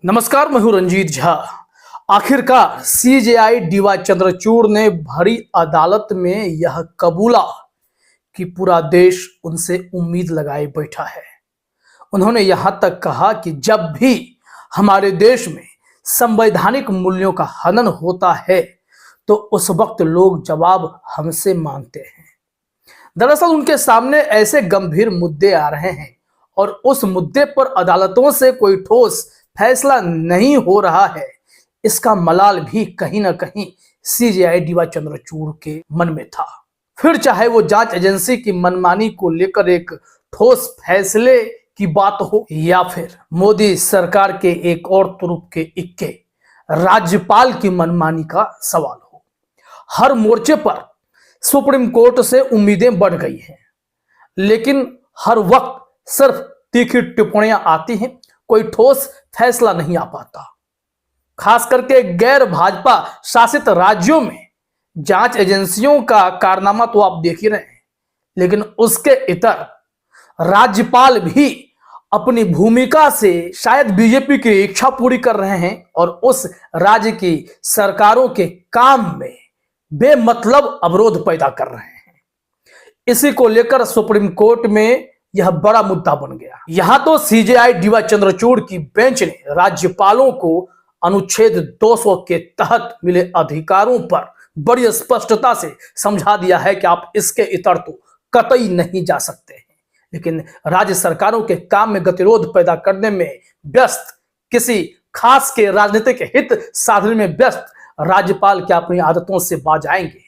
नमस्कार, मैं हूं रंजीत झा। आखिरकार सीजेआई डीवाई चंद्रचूड़ ने भरी अदालत में यह कबूला कि पूरा देश उनसे उम्मीद लगाए बैठा है। उन्होंने यहां तक कहा कि जब भी हमारे देश में संवैधानिक मूल्यों का हनन होता है तो उस वक्त लोग जवाब हमसे मांगते हैं। दरअसल उनके सामने ऐसे गंभीर मुद्दे आ रहे हैं और उस मुद्दे पर अदालतों से कोई ठोस फैसला नहीं हो रहा है। इसका मलाल भी कहीं ना कहीं सीजेआई डीवाई चंद्रचूड़ के मन में था। फिर चाहे वो जांच एजेंसी की मनमानी को लेकर एक ठोस फैसले की बात हो या फिर मोदी सरकार के एक और तुरुप के इक्के राज्यपाल की मनमानी का सवाल हो, हर मोर्चे पर सुप्रीम कोर्ट से उम्मीदें बढ़ गई हैं। लेकिन हर वक्त सिर्फ तीखी टिप्पणियां आती हैं, कोई ठोस फैसला नहीं आ पाता। खास करके गैर भाजपा शासित राज्यों में जांच एजेंसियों का कारनामा तो आप देख ही रहे हैं, लेकिन उसके इतर राज्यपाल भी अपनी भूमिका से शायद बीजेपी की इच्छा पूरी कर रहे हैं और उस राज्य की सरकारों के काम में बेमतलब अवरोध पैदा कर रहे हैं। इसी को लेकर सुप्रीम कोर्ट में यह बड़ा मुद्दा बन गया। यहां तो सीजेआई डीवाई चंद्रचूड़ की बेंच ने राज्यपालों को अनुच्छेद 200 के तहत मिले अधिकारों पर बड़ी स्पष्टता से समझा दिया है कि आप इसके इतर तो कतई नहीं जा सकते हैं। लेकिन राज्य सरकारों के काम में गतिरोध पैदा करने में व्यस्त, किसी खास के राजनीतिक हित साधने में व्यस्त राज्यपाल क्या अपनी आदतों से बाज आएंगे?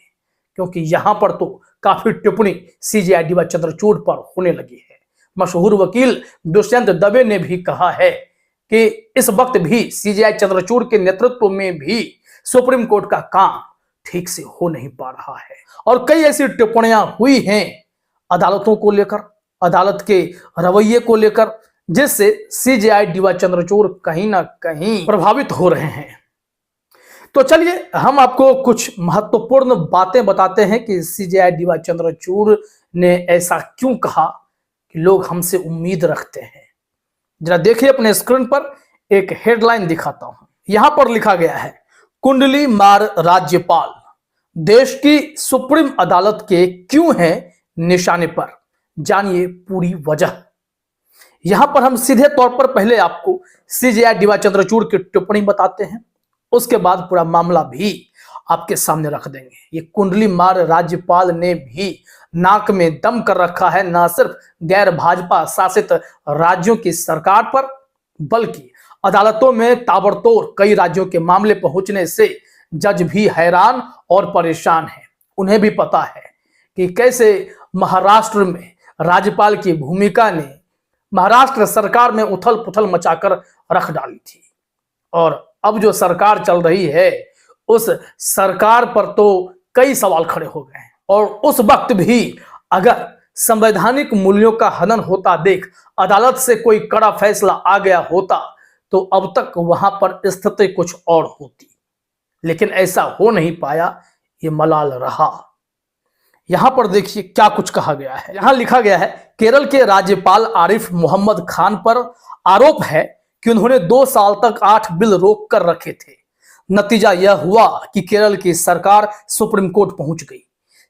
क्योंकि यहां पर तो काफी टिप्पणी सीजेआई डीवाई चंद्रचूड़ पर होने लगी है। मशहूर वकील दुष्यंत दवे ने भी कहा है कि इस वक्त भी सीजेआई चंद्रचूड़ के नेतृत्व में भी सुप्रीम कोर्ट का काम ठीक से हो नहीं पा रहा है। और कई ऐसी टिप्पणियां हुई हैं अदालतों को लेकर, अदालत के रवैये को लेकर, जिससे सीजेआई डीवाई चंद्रचूड़ कहीं ना कहीं प्रभावित हो रहे हैं। तो चलिए हम आपको कुछ महत्वपूर्ण बातें बताते हैं कि सीजेआई डीवाई चंद्रचूड़ ने ऐसा क्यों कहा कि लोग हमसे उम्मीद रखते हैं। जरा देखिए अपने स्क्रीन पर एक हेडलाइन दिखाता हूं। यहां पर लिखा गया है, कुंडली मार राज्यपाल, देश की सुप्रीम अदालत के क्यों है निशाने पर, जानिए पूरी वजह। यहां पर हम सीधे तौर पर पहले आपको सीजेआई डीवाई चंद्रचूड़ की टिप्पणी बताते हैं, उसके बाद पूरा मामला भी आपके सामने रख देंगे। ये कुंडली मार राज्यपाल ने भी नाक में दम कर रखा है, ना सिर्फ गैर भाजपा शासित राज्यों की सरकार पर, बल्कि अदालतों में ताबड़तोड़ कई राज्यों के मामले पहुंचने से जज भी हैरान और परेशान हैं। उन्हें भी पता है कि कैसे महाराष्ट्र में राज्यपाल की भूमिका ने महाराष्ट्र सरकार में उथल पुथल मचाकर रख डाली थी। और अब जो सरकार चल रही है उस सरकार पर तो कई सवाल खड़े हो गए हैं। और उस वक्त भी अगर संवैधानिक मूल्यों का हनन होता देख अदालत से कोई कड़ा फैसला आ गया होता तो अब तक वहां पर स्थिति कुछ और होती, लेकिन ऐसा हो नहीं पाया। ये मलाल रहा। यहां पर देखिए क्या कुछ कहा गया है। यहां लिखा गया है, केरल के राज्यपाल आरिफ मोहम्मद खान पर आरोप है कि उन्होंने 2 साल तक 8 बिल रोक कर रखे थे। नतीजा यह हुआ कि केरल की सरकार सुप्रीम कोर्ट पहुंच गई।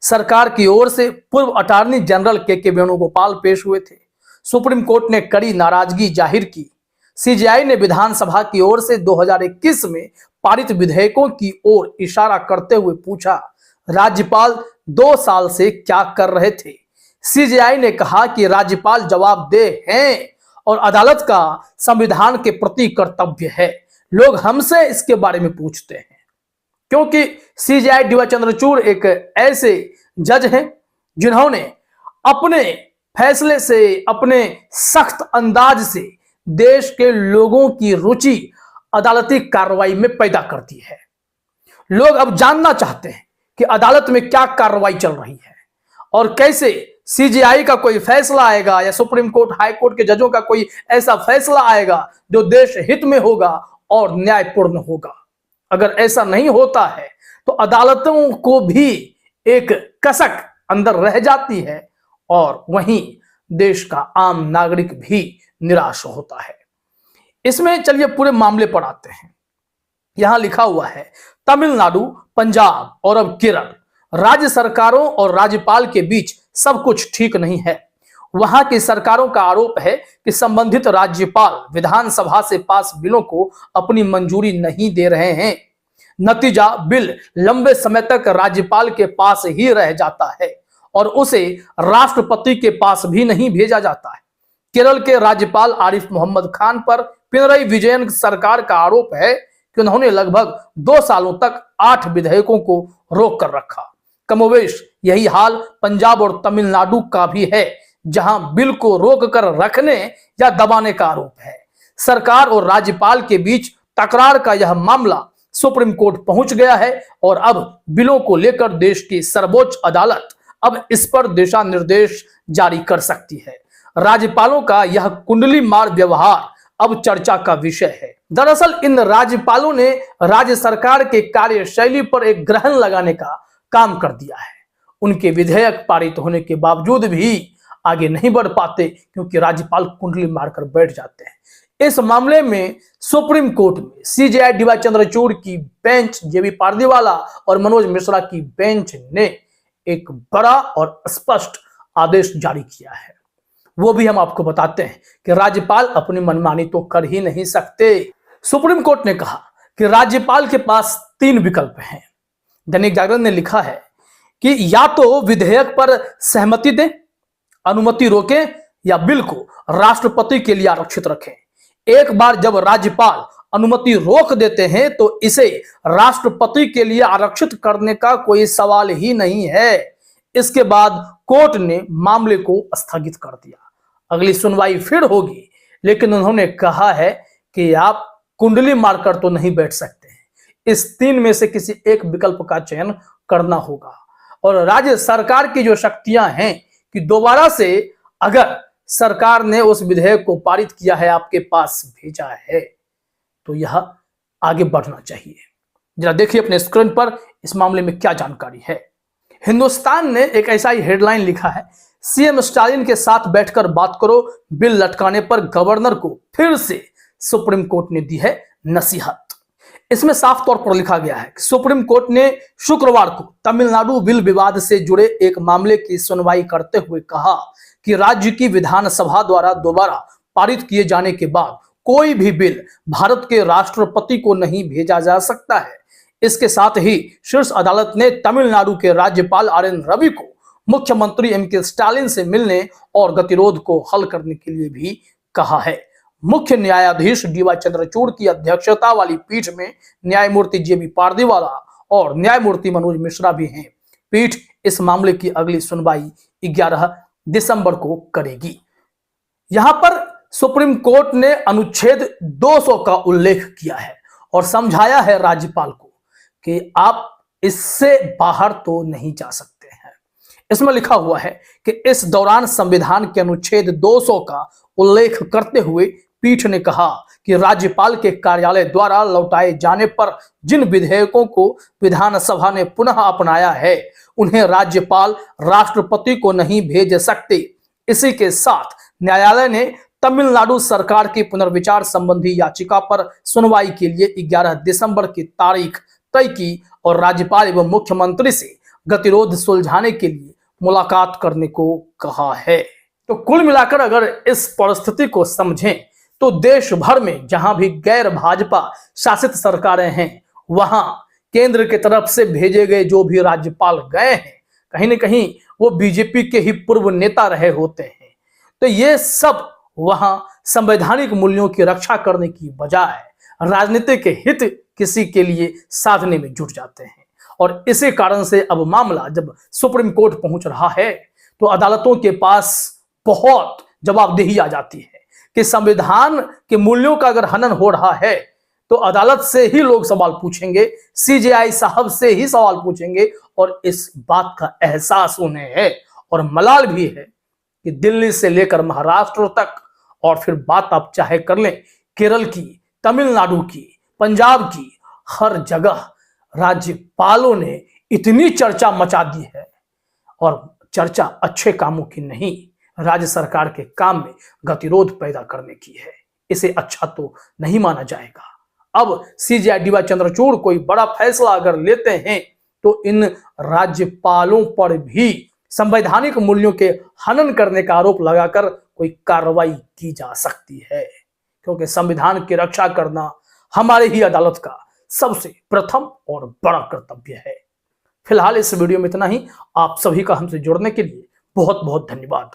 सरकार की ओर से पूर्व अटॉर्नी जनरल के वेणुगोपाल पेश हुए थे। सुप्रीम कोर्ट ने कड़ी नाराजगी जाहिर की। सीजेआई ने विधानसभा की ओर से 2021 में पारित विधेयकों की ओर इशारा करते हुए पूछा, राज्यपाल 2 साल से क्या कर रहे थे? सीजेआई ने कहा कि राज्यपाल जवाबदेह हैं और अदालत का संविधान के प्रति कर्तव्य है। लोग हमसे इसके बारे में पूछते हैं क्योंकि सीजेआई डीवाई चंद्रचूड़ एक ऐसे जज हैं जिन्होंने अपने फैसले से, अपने सख्त अंदाज से देश के लोगों की रुचि अदालती कार्रवाई में पैदा कर दी है। लोग अब जानना चाहते हैं कि अदालत में क्या कार्रवाई चल रही है और कैसे सीजेआई का कोई फैसला आएगा या सुप्रीम कोर्ट, हाई कोर्ट के जजों का कोई ऐसा फैसला आएगा जो देश हित में होगा और न्यायपूर्ण होगा। अगर ऐसा नहीं होता है तो अदालतों को भी एक कसक अंदर रह जाती है और वहीं देश का आम नागरिक भी निराश होता है। इसमें चलिए पूरे मामले पर आते हैं। यहां लिखा हुआ है तमिलनाडु, पंजाब और अब केरल, राज्य सरकारों और राज्यपाल के बीच सब कुछ ठीक नहीं है। वहां की सरकारों का आरोप है कि संबंधित राज्यपाल विधानसभा से पास बिलों को अपनी मंजूरी नहीं दे रहे हैं। नतीजा, बिल लंबे समय तक राज्यपाल के पास ही रह जाता है और उसे राष्ट्रपति के पास भी नहीं भेजा जाता है। केरल के राज्यपाल आरिफ मोहम्मद खान पर पिनरई विजयन सरकार का आरोप है कि उन्होंने लगभग 2 सालों तक 8 विधेयकों को रोक कर रखा। कमोवेश यही हाल पंजाब और तमिलनाडु का भी है, जहां बिल को रोक कर रखने या दबाने का आरोप है। सरकार और राज्यपाल के बीच तकरार का यह मामला सुप्रीम कोर्ट पहुंच गया है और अब बिलों को लेकर देश की सर्वोच्च अदालत अब इस पर दिशा निर्देश जारी कर सकती है। राज्यपालों का यह कुंडली मार व्यवहार अब चर्चा का विषय है। दरअसल इन राज्यपालों ने राज्य सरकार के कार्यशैली पर एक ग्रहण लगाने का काम कर दिया है। उनके विधेयक पारित होने के बावजूद भी आगे नहीं बढ़ पाते, क्योंकि राज्यपाल कुंडली मारकर बैठ जाते हैं। इस मामले में सुप्रीम कोर्ट में सीजेआई डीवाई चंद्रचूड़ की बेंच, जेबी पारदीवाला और मनोज मिश्रा की बेंच ने एक बड़ा और स्पष्ट आदेश जारी किया है। वो भी हम आपको बताते हैं कि राज्यपाल अपनी मनमानी तो कर ही नहीं सकते। सुप्रीम कोर्ट ने कहा कि राज्यपाल के पास 3 विकल्प हैं। दैनिक जागरण ने लिखा है कि या तो विधेयक पर सहमति दें, अनुमति रोकें या बिल को राष्ट्रपति के लिए आरक्षित रखें। एक बार जब राज्यपाल अनुमति रोक देते हैं तो इसे राष्ट्रपति के लिए आरक्षित करने का कोई सवाल ही नहीं है। इसके बाद कोर्ट ने मामले को स्थगित कर दिया। अगली सुनवाई फिर होगी, लेकिन उन्होंने कहा है कि आप कुंडली मारकर तो नहीं बैठ सकते हैं। इस 3 में से किसी एक विकल्प का चयन करना होगा। और राज्य सरकार की जो शक्तियां हैं कि दोबारा से अगर सरकार ने उस विधेयक को पारित किया है, आपके पास भेजा है, तो यह आगे बढ़ना चाहिए। जरा देखिए अपने स्क्रीन पर इस मामले में क्या जानकारी है। हिंदुस्तान ने एक ऐसा ही हेडलाइन लिखा है, सीएम स्टालिन के साथ बैठकर बात करो, बिल लटकाने पर गवर्नर को फिर से सुप्रीम कोर्ट ने दी है नसीहत। इसमें साफ तौर पर लिखा गया है कि सुप्रीम कोर्ट ने शुक्रवार को तमिलनाडु बिल विवाद से जुड़े एक मामले की सुनवाई करते हुए कहा कि राज्य की विधानसभा द्वारा दोबारा पारित किए जाने के बाद कोई भी बिल भारत के राष्ट्रपति को नहीं भेजा जा सकता है। इसके साथ ही शीर्ष अदालत ने तमिलनाडु के राज्यपाल आरएन रवि को मुख्यमंत्री एमके स्टालिन से मिलने और गतिरोध को हल करने के लिए भी कहा है। मुख्य न्यायाधीश डीवाई चंद्रचूड़ की अध्यक्षता वाली पीठ में न्यायमूर्ति जेबी पारदीवाला और न्यायमूर्ति मनोज मिश्रा भी हैं। पीठ इस मामले की अगली सुनवाई 11 दिसंबर को करेगी। यहां पर सुप्रीम कोर्ट ने अनुच्छेद 200 का उल्लेख किया है और समझाया है राज्यपाल को कि आप इससे बाहर तो नहीं जा सकते हैं। इसमें लिखा हुआ है कि इस दौरान संविधान के अनुच्छेद 200 का उल्लेख करते हुए पीठ ने कहा कि राज्यपाल के कार्यालय द्वारा लौटाए जाने पर जिन विधेयकों को विधानसभा ने पुनः अपनाया है, उन्हें राज्यपाल राष्ट्रपति को नहीं भेज सकते। इसी के साथ न्यायालय ने तमिलनाडु सरकार की पुनर्विचार संबंधी याचिका पर सुनवाई के लिए 11 दिसंबर की तारीख तय की और राज्यपाल एवं मुख्यमंत्री से गतिरोध सुलझाने के लिए मुलाकात करने को कहा है। तो कुल मिलाकर अगर इस परिस्थिति को समझें तो देश भर में जहां भी गैर भाजपा शासित सरकारें हैं, वहां केंद्र की तरफ से भेजे गए जो भी राज्यपाल गए हैं, कहीं ना कहीं वो बीजेपी के ही पूर्व नेता रहे होते हैं। तो ये सब वहां संवैधानिक मूल्यों की रक्षा करने की बजाय राजनीतिक हित किसी के लिए साधने में जुट जाते हैं। और इसी कारण से अब मामला जब सुप्रीम कोर्ट पहुंच रहा है तो अदालतों के पास बहुत जवाबदेही आ जाती है कि संविधान के मूल्यों का अगर हनन हो रहा है तो अदालत से ही लोग सवाल पूछेंगे, सीजेआई साहब से ही सवाल पूछेंगे। और इस बात का एहसास उन्हें है और मलाल भी है कि दिल्ली से लेकर महाराष्ट्र तक, और फिर बात आप चाहे कर लें केरल की, तमिलनाडु की, पंजाब की, हर जगह राज्यपालों ने इतनी चर्चा मचा दी है। और चर्चा अच्छे कामों की नहीं, राज्य सरकार के काम में गतिरोध पैदा करने की है। इसे अच्छा तो नहीं माना जाएगा। अब सीजेआई डीवाई चंद्रचूड़ कोई बड़ा फैसला अगर लेते हैं तो इन राज्यपालों पर भी संवैधानिक मूल्यों के हनन करने का आरोप लगाकर कोई कार्रवाई की जा सकती है, क्योंकि संविधान की रक्षा करना हमारे ही अदालत का सबसे प्रथम और बड़ा कर्तव्य है। फिलहाल इस वीडियो में इतना ही। आप सभी का हमसे जुड़ने के लिए बहुत बहुत धन्यवाद।